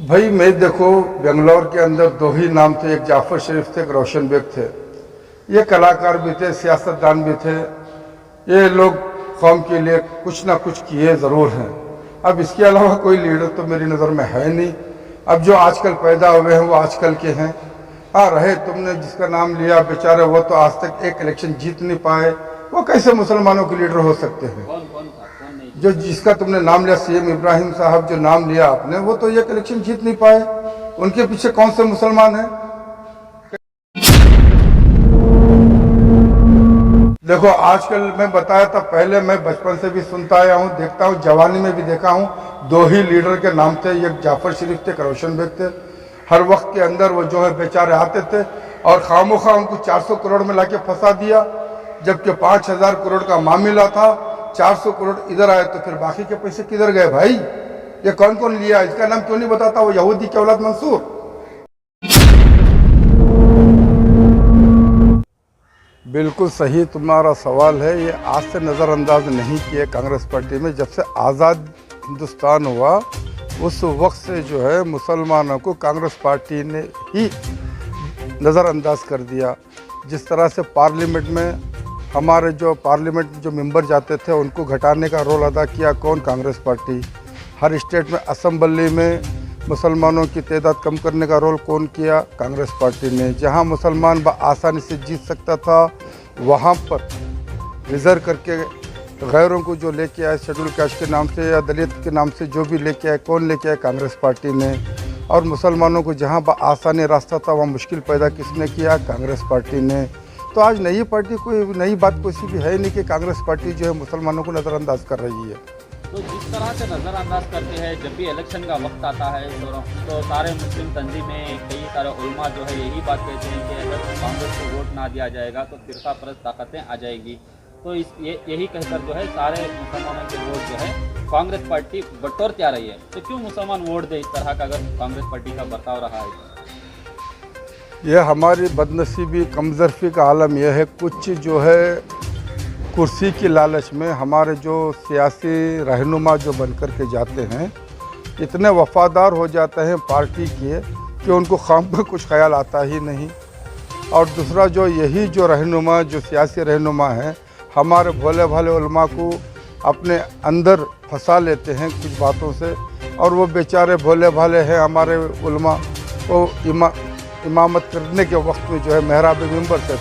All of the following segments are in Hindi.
भाई मैं देखो, बेंगलोर के अंदर दो ही नाम थे, एक जाफर शरीफ थे, एक रोशन बेग थे। ये कलाकार भी थे, सियासतदान भी थे। ये लोग कौम के लिए कुछ ना कुछ किए ज़रूर हैं। अब इसके अलावा कोई लीडर तो मेरी नज़र में है नहीं। अब जो आजकल पैदा हुए हैं वो आजकल के हैं। हाँ, रहे तुमने जिसका नाम लिया बेचारे, वो तो आज तक एक इलेक्शन जीत नहीं पाए। वो कैसे मुसलमानों के लीडर हो सकते हैं? कौन कौन था, कौन नहीं? जो जिसका तुमने नाम लिया, सीएम इब्राहिम साहब, जो नाम लिया आपने, वो तो एक इलेक्शन जीत नहीं पाए। उनके पीछे कौन से मुसलमान हैं? देखो, आजकल मैं बताया था, पहले मैं बचपन से भी सुनता आया हूँ, देखता हूँ, जवानी में भी देखा हूँ। दो ही लीडर के नाम थे, एक जाफर शरीफ थे, एक रोशन बेग थे। हर वक्त के अंदर वो जो है बेचारे आते थे और खामोखा उनको 400 करोड़ में लाके फंसा दिया, जबकि 5000 करोड़ का मामला था। 400 करोड़ इधर आए तो फिर बाकी के पैसे किधर गए भाई? ये कौन कौन लिया? इसका नाम क्यों नहीं बताता? वो यहूदी के औलाद मंसूर। बिल्कुल सही तुम्हारा सवाल है। ये आज से नज़रअंदाज नहीं किए कांग्रेस पार्टी में। जब से आज़ाद हिंदुस्तान हुआ उस वक्त से जो है मुसलमानों को कांग्रेस पार्टी ने ही नज़रअंदाज कर दिया। जिस तरह से पार्लियामेंट में हमारे जो पार्लियामेंट जो मेंबर जाते थे उनको घटाने का रोल अदा किया कौन? कांग्रेस पार्टी। हर स्टेट में असेंबली में मुसलमानों की तादाद कम करने का रोल कौन किया? कांग्रेस पार्टी ने। जहां मुसलमान आसानी से जीत सकता था वहां पर रिजर्व करके गैरों को जो लेके आए, शेड्यूल कास्ट के नाम से या दलित के नाम से जो भी लेके आए, कौन लेके आए? कांग्रेस पार्टी ने। और मुसलमानों को जहां आसानी रास्ता था वहाँ मुश्किल पैदा किसने किया? कांग्रेस पार्टी ने। तो आज नई पार्टी कोई नई बात कोई भी है नहीं कि कांग्रेस पार्टी जो है मुसलमानों को नज़रअंदाज कर रही है। तो जिस तरह से नज़रअंदाज करते हैं, जब भी इलेक्शन का वक्त आता है तो सारे मुस्लिम तंजीमें, कई सारे उलमा जो है यही बात कहते हैं कि अगर कांग्रेस को वोट ना दिया जाएगा तो फिरका परस्त ताकतें आ जाएगी। तो यही कहकर जो है सारे मुसलमानों के वोट जो है कांग्रेस पार्टी बटोरती आ रही है। तो क्यों मुसलमान वोट दे इस तरह का, अगर कांग्रेस पार्टी का बर्ताव रहा है? यह हमारी बदनसीबी, कमजोरी का आलम यह है। कुछ जो है कुर्सी की लालच में हमारे जो सियासी रहनुमा जो बन कर के जाते हैं, इतने वफादार हो जाते हैं पार्टी के कि उनको खाम पर कुछ ख्याल आता ही नहीं। और दूसरा जो यही जो रहनुमा, जो सियासी रहनुमा हैं, हमारे भोले भाले उलमा को अपने अंदर फंसा लेते हैं कुछ बातों से। और वो बेचारे भोले भाले हैं हमारे उलमा, वो इमामत करने के वक्त में जो है मेहराब मिंबर से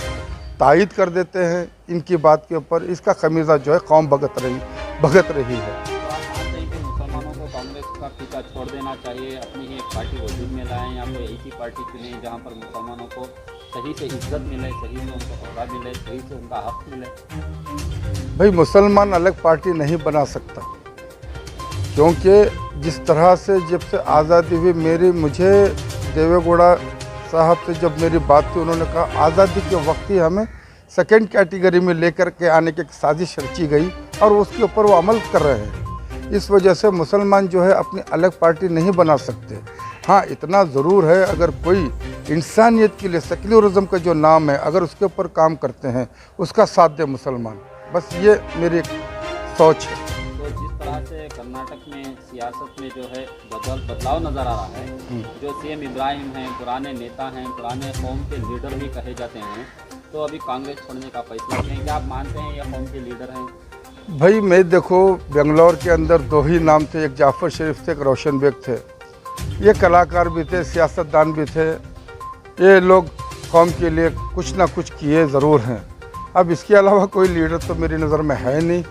तायद कर देते हैं इनकी बात के ऊपर। इसका खमीज़ा जो है कौम भगत रही है। तो आप मानते हैं कि मुसलमानों को कांग्रेस का पीछा छोड़ देना चाहिए, अपनी ही एक पार्टी वजूद में लाएं, या कोई ऐसी पार्टी चुनें जहां पर मुसलमानों को सही से इज्जत मिले, सही से उनको ओहदा मिले, सही से उनका हक मिले? भाई, मुसलमान अलग पार्टी नहीं बना सकता, क्योंकि जिस तरह से जब से आज़ादी हुई, मुझे देवेगौड़ा साहब से जब मेरी बात थी, उन्होंने कहा आज़ादी के वक्त ही हमें सेकंड कैटेगरी में लेकर के आने की साजिश रची गई और उसके ऊपर वो अमल कर रहे हैं। इस वजह से मुसलमान जो है अपनी अलग पार्टी नहीं बना सकते। हाँ, इतना ज़रूर है, अगर कोई इंसानियत के लिए सेक्युलरिज्म का जो नाम है, अगर उसके ऊपर काम करते हैं, उसका साथ दे मुसलमान। बस ये मेरी सोच है। तो जिस तरह से कर्नाटक में सियासत में जो है बदलाव नज़र आ रहा है, जो सीएम इब्राहिम हैं, पुराने नेता हैं, पुराने कौम के लीडर भी कहे जाते हैं, तो अभी कांग्रेस छोड़ने का फैसला किया। क्या आप मानते हैं ये कौम के लीडर हैं? भाई मैं देखो, बेंगलोर के अंदर दो ही नाम थे, एक जाफर शरीफ थे, एक रोशन बेग थे। ये कलाकार भी थे, सियासतदान भी थे। ये लोग कौम के लिए कुछ ना कुछ किए ज़रूर हैं। अब इसके अलावा कोई लीडर तो मेरी नज़र में है नहीं।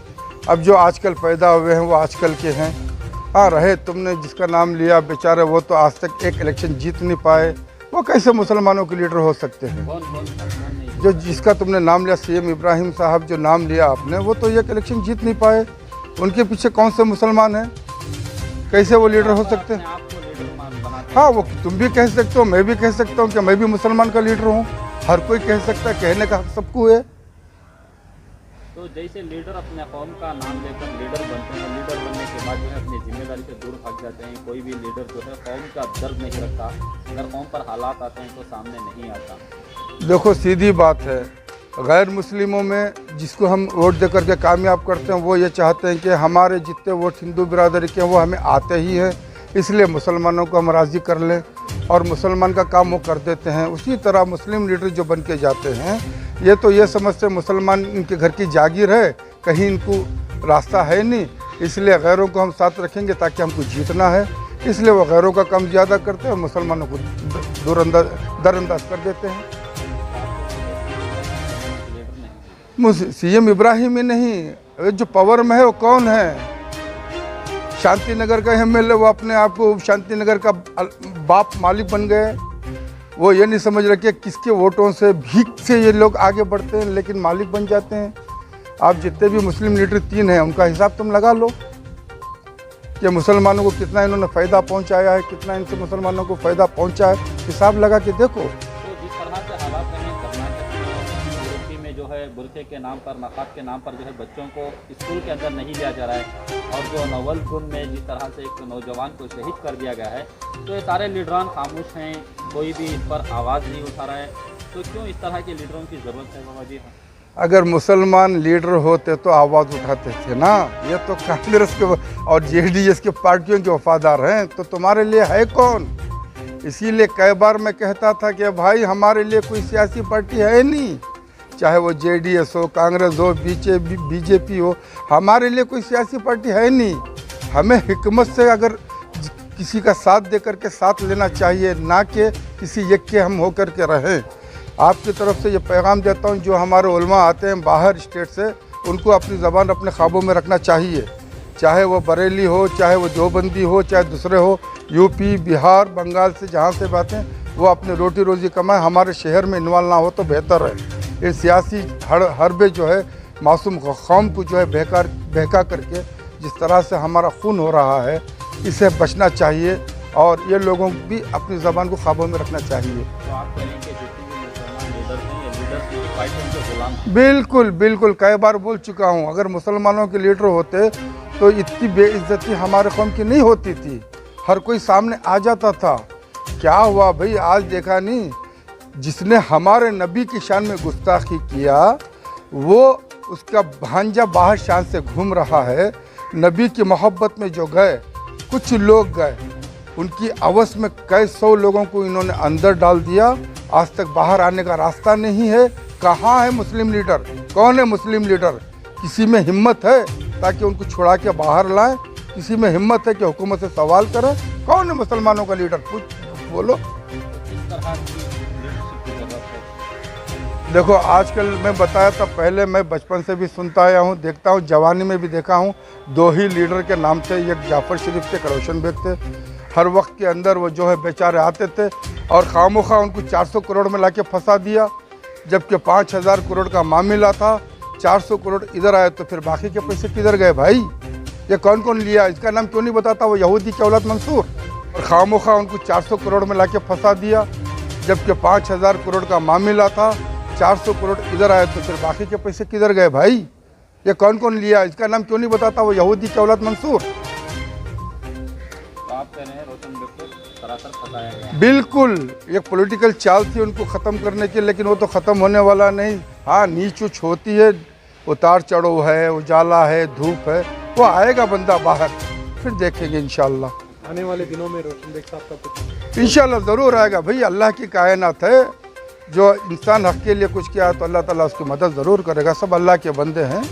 अब जो आजकल पैदा हुए हैं वो आजकल के हैं। हाँ, रहे तुमने जिसका नाम लिया बेचारे, वो तो आज तक एक इलेक्शन जीत नहीं पाए। वो कैसे मुसलमानों के लीडर हो सकते हैं? कौन कौन नहीं? जो जिसका तुमने नाम लिया, सीएम इब्राहिम साहब, जो नाम लिया आपने, वो तो एक इलेक्शन जीत नहीं पाए। उनके पीछे कौन से मुसलमान हैं? कैसे वो लीडर हो सकते हैं? हाँ, वो तुम भी कह सकते हो, मैं भी कह सकता हूँ कि मैं भी मुसलमान का लीडर हूँ। हर कोई कह सकता है, कहने का हक सबको है। तो जैसे लीडर अपने कौम का नाम लेकर लीडर बनते हैं, लीडर बनने के बाद जो है अपनी जिम्मेदारी से दूर भाग जाते हैं। कोई भी लीडर जो है कौम का दर्द नहीं रखता, अगर कौम पर हालात आते हैं तो सामने नहीं आता। देखो, सीधी बात है, गैर मुस्लिमों में जिसको हम वोट दे करके कामयाब करते हैं, वो ये चाहते हैं कि हमारे जितने वोट हिंदू बिरादरी के हैं वो हमें आते ही हैं, इसलिए मुसलमानों को हम राज़ी कर लें और मुसलमान का काम वो कर देते हैं। उसी तरह मुस्लिम लीडर जो बन के जाते हैं ये तो ये समझते हैं मुसलमान इनके घर की जागीर है, कहीं इनको रास्ता है नहीं, इसलिए गैरों को हम साथ रखेंगे ताकि हमको जीतना है, इसलिए वो गैरों का काम ज़्यादा करते हैं और मुसलमानों को दरअंदाज कर देते हैं। सीएम इब्राहिम ही नहीं, जो पावर में है वो कौन है? शांति नगर का एमएलए, वो अपने आप को शांति नगर का बाप मालिक बन गए। वो ये नहीं समझ रहे कि किसके वोटों से, भीख से ये लोग आगे बढ़ते हैं लेकिन मालिक बन जाते हैं। आप जितने भी मुस्लिम लीडर 3 हैं उनका हिसाब तुम लगा लो कि मुसलमानों को कितना इन्होंने फ़ायदा पहुंचाया है, कितना इनसे मुसलमानों को फ़ायदा पहुंचा है, हिसाब लगा के देखो। तो जिस तरह से हालात हैं कर्नाटक में, यूपी में जो है बुरखे के नाम पर, नकाब के नाम पर जो है बच्चों को स्कूल के अंदर नहीं लिया जा रहा है, और जो नवलगुन में जिस तरह से एक नौजवान को शहीद कर दिया गया है, तो ये सारे लीडरान खामोश हैं, कोई भी इस पर आवाज़ नहीं उठा रहा है। तो क्यों इस तरह के लीडरों की ज़रूरत है बाबा जी? अगर मुसलमान लीडर होते तो आवाज़ उठाते थे ना। ये तो कांग्रेस के और जेडीएस के पार्टियों के वफादार हैं, तो तुम्हारे लिए है कौन? इसीलिए कई बार मैं कहता था कि भाई हमारे लिए कोई सियासी पार्टी है नहीं, चाहे वो जेडीएस हो, कांग्रेस हो, बीजेपी हो, हमारे लिए कोई सियासी पार्टी है नहीं। हमें हिकमत से अगर किसी का साथ दे करके साथ लेना चाहिए, ना कि किसी एक के हम होकर के रहें। आपकी तरफ से ये पैगाम देता हूँ, जो हमारे उलमा आते हैं बाहर स्टेट से, उनको अपनी ज़बान अपने ख्वाबों में रखना चाहिए, चाहे वो बरेली हो, चाहे वो देवबंदी हो, चाहे दूसरे हो, यूपी, बिहार, बंगाल से जहाँ से बातें, वो अपनी रोटी रोज़ी कमाएं, हमारे शहर में इन्वॉल्व ना हो तो बेहतर है। ये सियासी हरबे जो है मासूम कौम को जो है बहका करके जिस तरह से हमारा खून हो रहा है, इससे बचना चाहिए और ये लोगों को भी अपनी ज़बान को ख्वाबों में रखना चाहिए। तो आप कहेंगे बिल्कुल बिल्कुल, कई बार बोल चुका हूँ, अगर मुसलमानों के लीडर होते तो इतनी बेइज्जती हमारे कौम की नहीं होती थी, हर कोई सामने आ जाता था। क्या हुआ भाई, आज देखा नहीं, जिसने हमारे नबी की शान में गुस्ताखी किया वो उसका भांजा बाहर शान से घूम रहा है। नबी की मोहब्बत में जो गए, कुछ लोग गए, उनकी अवस में कई 100 लोगों को इन्होंने अंदर डाल दिया, आज तक बाहर आने का रास्ता नहीं है। कहाँ है मुस्लिम लीडर? कौन है मुस्लिम लीडर? किसी में हिम्मत है ताकि उनको छुड़ा के बाहर लाएं? किसी में हिम्मत है कि हुकूमत से सवाल करें? कौन है मुसलमानों का लीडर? कुछ बोलो। देखो, आजकल मैं बताया था, पहले मैं बचपन से भी सुनता आया हूँ, देखता हूँ, जवानी में भी देखा हूँ, 2 ही लीडर के नाम थे, एक जाफ़र शरीफ थे, एक रोशन बेग थे। हर वक्त के अंदर वो जो है बेचारे आते थे और खामोखा उनको 400 करोड़ में लाके फंसा दिया, जबकि 5000 करोड़ का मामला था। 400 करोड़ इधर आए तो फिर बाकी के पैसे किधर गए भाई? ये कौन कौन लिया? इसका नाम क्यों नहीं बताता? वो यहूदी के औलाद मंसूर। और खामोखा उनको 400 करोड़ में लाके फंसा दिया, जबकि 5000 करोड़ का मामला था। 400 करोड़ इधर आए तो फिर बाकी के पैसे किधर गए भाई? ये कौन कौन लिया? इसका नाम क्यों नहीं बताता? वो यहूदी के औलाद मंसूर। बिल्कुल, एक पॉलिटिकल चाल थी उनको ख़त्म करने की, लेकिन वो तो ख़त्म होने वाला नहीं। हाँ, नीच उच होती है, उतार चढ़ाव है, उजाला है, धूप है, वो आएगा बंदा बाहर, फिर देखेंगे इंशाल्लाह। आने वाले दिनों में रोशन बेग साहब का कुछ इंशाल्लाह ज़रूर आएगा भाई। अल्लाह की कायनात है, जो इंसान हक़ के लिए कुछ किया तो अल्लाह ताला उसकी मदद ज़रूर करेगा। सब अल्लाह के बंदे हैं।